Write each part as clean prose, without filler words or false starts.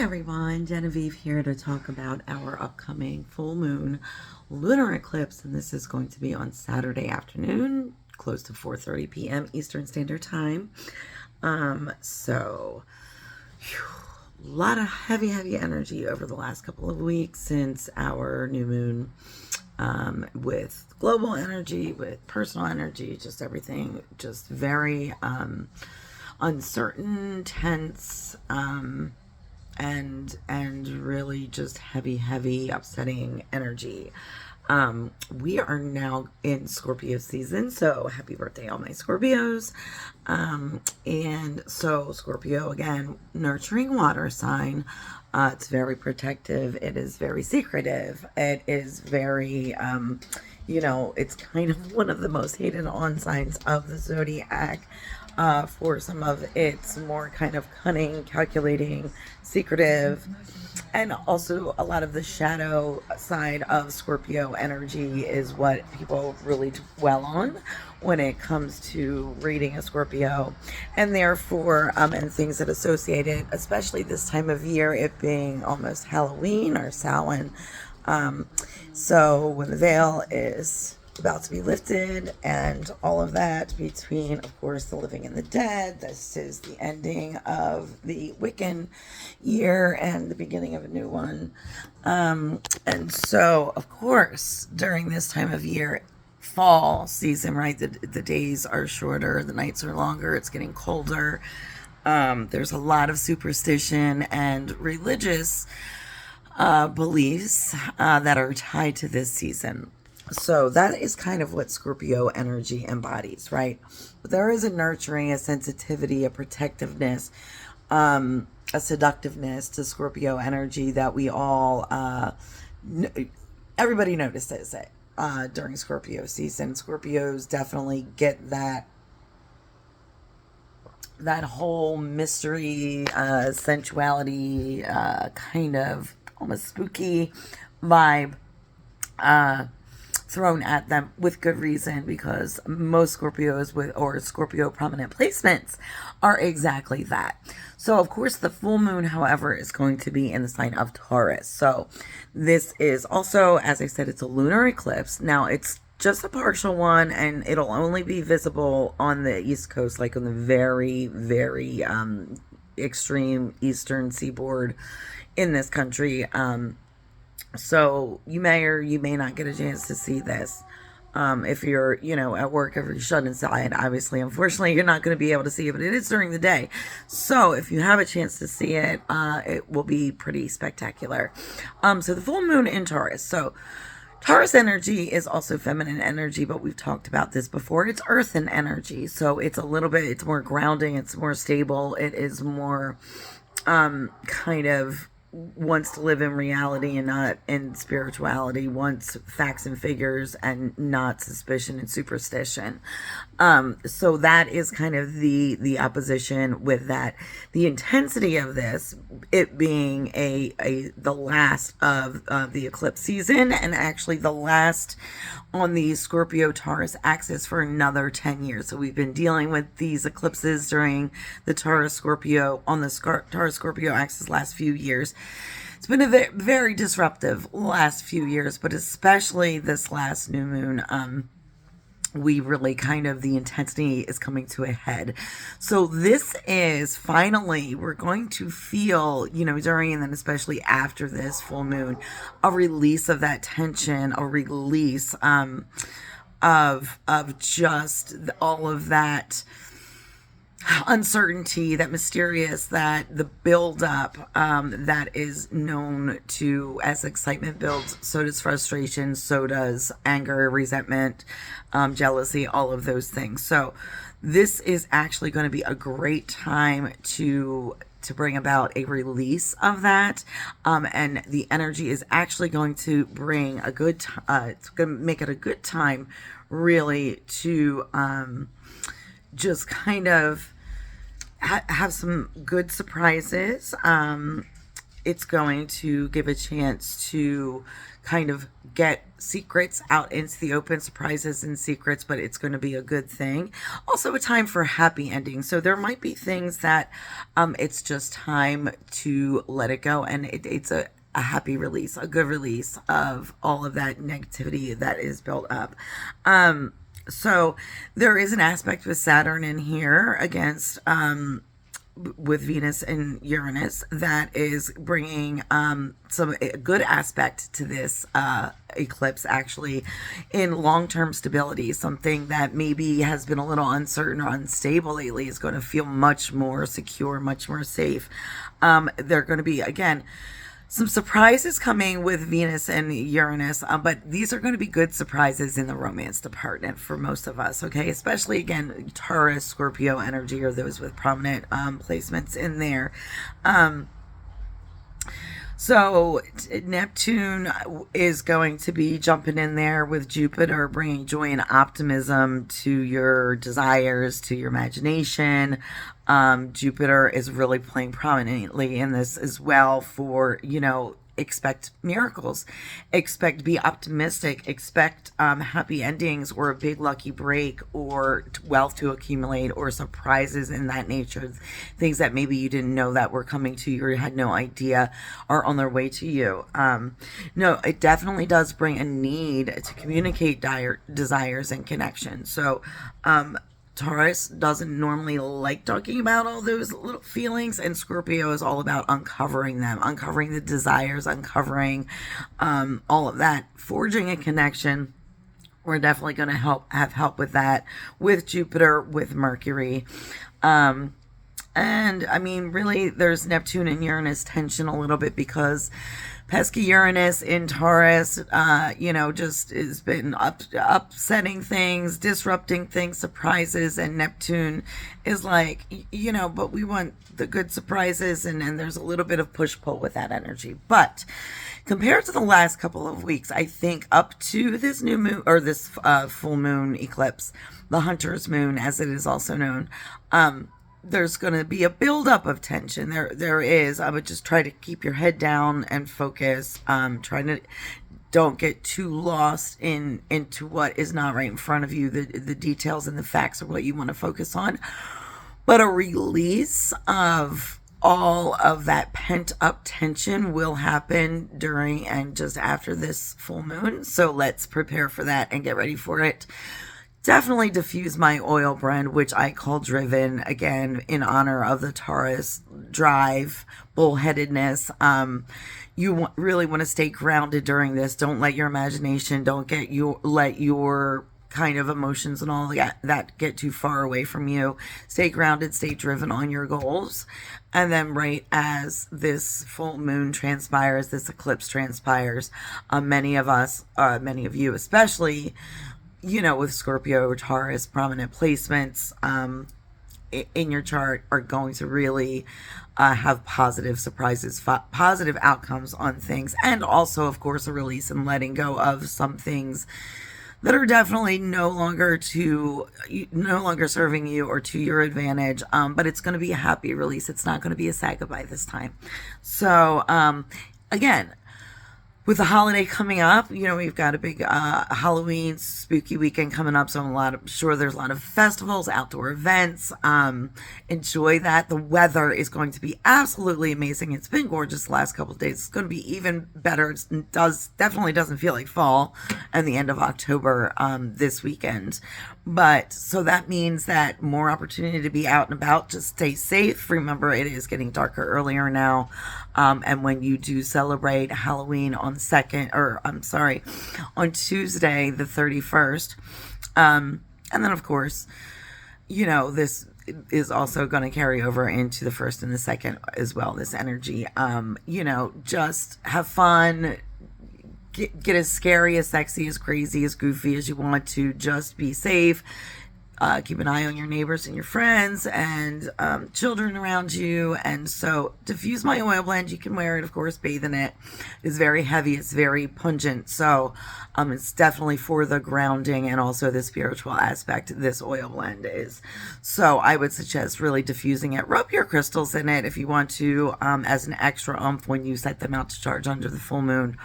Everyone, Genevieve here to talk about our upcoming full moon lunar eclipse, and this is going to be on Saturday afternoon, close to 4:30 p.m. Eastern Standard Time. So a lot of heavy energy over the last couple of weeks since our new moon, with global energy, with personal energy, just everything just very uncertain, tense, and really just heavy upsetting energy. We are now in Scorpio season, so happy birthday all my Scorpios. And so Scorpio, again, nurturing water sign. It's very protective, it is very secretive, it is very it's kind of one of the most hated on signs of the zodiac. For some of its more kind of cunning, calculating, secretive, and also a lot of the shadow side of Scorpio energy is what people really dwell on when it comes to reading a Scorpio, and therefore and things that associate it, especially this time of year, it being almost Halloween or Samhain. So when the veil is about to be lifted and all of that, between of course the living and the dead, this is the ending of the Wiccan year and the beginning of a new one. And so of course during this time of year, fall season, right, the days are shorter, the nights are longer, it's getting colder. There's a lot of superstition and religious beliefs that are tied to this season. So that is kind of what Scorpio energy embodies, right? But there is a nurturing, a sensitivity, a protectiveness, a seductiveness to Scorpio energy that we all, everybody notices it during Scorpio season. Scorpios definitely get that whole mystery, sensuality, kind of almost spooky vibe thrown at them, with good reason, because most Scorpios or Scorpio prominent placements are exactly that. So of course the full moon, however, is going to be in the sign of Taurus. So this is also, as I said, it's a lunar eclipse. Now it's just a partial one, and it'll only be visible on the East Coast, like on the very extreme eastern seaboard in this country. So you may or you may not get a chance to see this. If you're, at work, if you're shut inside, obviously, unfortunately, you're not going to be able to see it, but it is during the day. So if you have a chance to see it, it will be pretty spectacular. So the full moon in Taurus. So Taurus energy is also feminine energy, but we've talked about this before. It's earthen energy. So it's it's more grounding. It's more stable. It is more, kind of wants to live in reality and not in spirituality, wants facts and figures and not suspicion and superstition. So that is kind of the opposition with that. The intensity of this, it being the last of the eclipse season, and actually the last on the Scorpio Taurus axis for another 10 years. So we've been dealing with these eclipses during the Taurus Scorpio axis last few years. It's been a very disruptive last few years, but especially this last new moon, we really the intensity is coming to a head. So this is finally, we're going to feel, during and then especially after this full moon, a release of that tension, a release of just all of that uncertainty, that mysterious, that the buildup that is known to as excitement builds, so does frustration, so does anger, resentment, jealousy, all of those things. So this is actually going to be a great time to bring about a release of that, and the energy is actually going to bring a good it's going to make it a good time really to just kind of have some good surprises, it's going to give a chance to kind of get secrets out into the open, surprises and secrets, but it's going to be a good thing. Also a time for happy endings. So there might be things that it's just time to let it go, and it's a happy release, a good release of all of that negativity that is built up. So there is an aspect with Saturn in here against with Venus and Uranus that is bringing a good aspect to this eclipse, actually, in long-term stability. Something that maybe has been a little uncertain or unstable lately is going to feel much more secure, much more safe. They're going to be, again, some surprises coming with Venus and Uranus, but these are going to be good surprises in the romance department for most of us, okay? Especially, again, Taurus, Scorpio energy, or those with prominent placements in there. So Neptune is going to be jumping in there with Jupiter, bringing joy and optimism to your desires, to your imagination. Jupiter is really playing prominently in this as well for, expect miracles, be optimistic, expect happy endings or a big lucky break or wealth to accumulate or surprises in that nature. Things that maybe you didn't know that were coming to you or you had no idea are on their way to you. No, it definitely does bring a need to communicate desires and connections. So, Taurus doesn't normally like talking about all those little feelings, and Scorpio is all about uncovering them, uncovering the desires, uncovering all of that, forging a connection. We're definitely going to have help with that, with Jupiter, with Mercury. And I mean, really, there's Neptune and Uranus tension a little bit because pesky Uranus in Taurus, just has been upsetting things, disrupting things, surprises, and Neptune is like, but we want the good surprises, and there's a little bit of push-pull with that energy. But compared to the last couple of weeks, I think up to this new moon, or this full moon eclipse, the Hunter's moon, as it is also known, there's going to be a buildup of tension. There is. I would just try to keep your head down and focus. Don't get too lost into what is not right in front of you. The details and the facts are what you want to focus on. But a release of all of that pent up tension will happen during and just after this full moon. So let's prepare for that and get ready for it. Definitely diffuse my oil blend, which I call Driven, again, in honor of the Taurus drive, bullheadedness. You really want to stay grounded during this. Don't let your imagination, let your kind of emotions and all that get too far away from you. Stay grounded, stay driven on your goals. And then right as this full moon transpires, this eclipse transpires, many of you especially, with Scorpio or Taurus prominent placements in your chart are going to really have positive surprises, positive outcomes on things, and also, of course, a release and letting go of some things that are definitely no longer serving you or to your advantage. But it's going to be a happy release. It's not going to be a sad goodbye this time. So, again, with the holiday coming up, we've got a big Halloween spooky weekend coming up. So I'm sure there's a lot of festivals, outdoor events. Enjoy that. The weather is going to be absolutely amazing. It's been gorgeous the last couple of days. It's going to be even better. It definitely doesn't feel like fall and the end of October this weekend. But so that means that more opportunity to be out and about. Just stay safe. Remember, it is getting darker earlier now. And when you do celebrate Halloween on Tuesday, the 31st. And then, of course, this is also going to carry over into the 1st and the 2nd as well, this energy. Just have fun. Get as scary, as sexy, as crazy, as goofy as you want to. Just be safe. keep an eye on your neighbors and your friends and children around you. And so diffuse my oil blend. You can wear it, of course, bathe in it. It's very heavy. It's very pungent. So it's definitely for the grounding and also the spiritual aspect this oil blend is. So I would suggest really diffusing it. Rub your crystals in it if you want to, as an extra oomph when you set them out to charge under the full moon.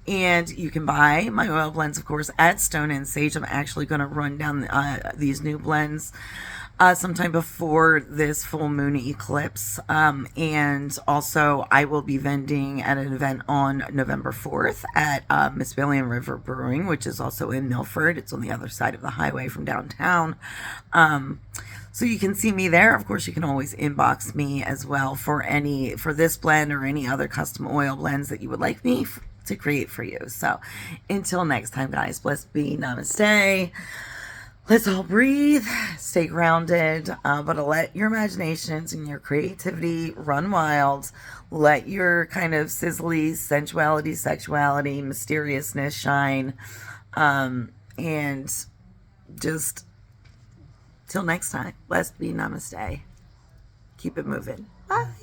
And you can buy my oil blends, of course, at Stone and Sage. I'm actually going to run down these new blends sometime before this full moon eclipse. And also, I will be vending at an event on November 4th at Mississippian River Brewing, which is also in Milford. It's on the other side of the highway from downtown. So you can see me there. Of course, you can always inbox me as well for this blend or any other custom oil blends that you would like me to create for you. So until next time, guys, blessed be, namaste. Let's all breathe, stay grounded, but let your imaginations and your creativity run wild. Let your kind of sizzly sensuality, sexuality, mysteriousness shine. And just till next time, blessed be, namaste. Keep it moving. Bye.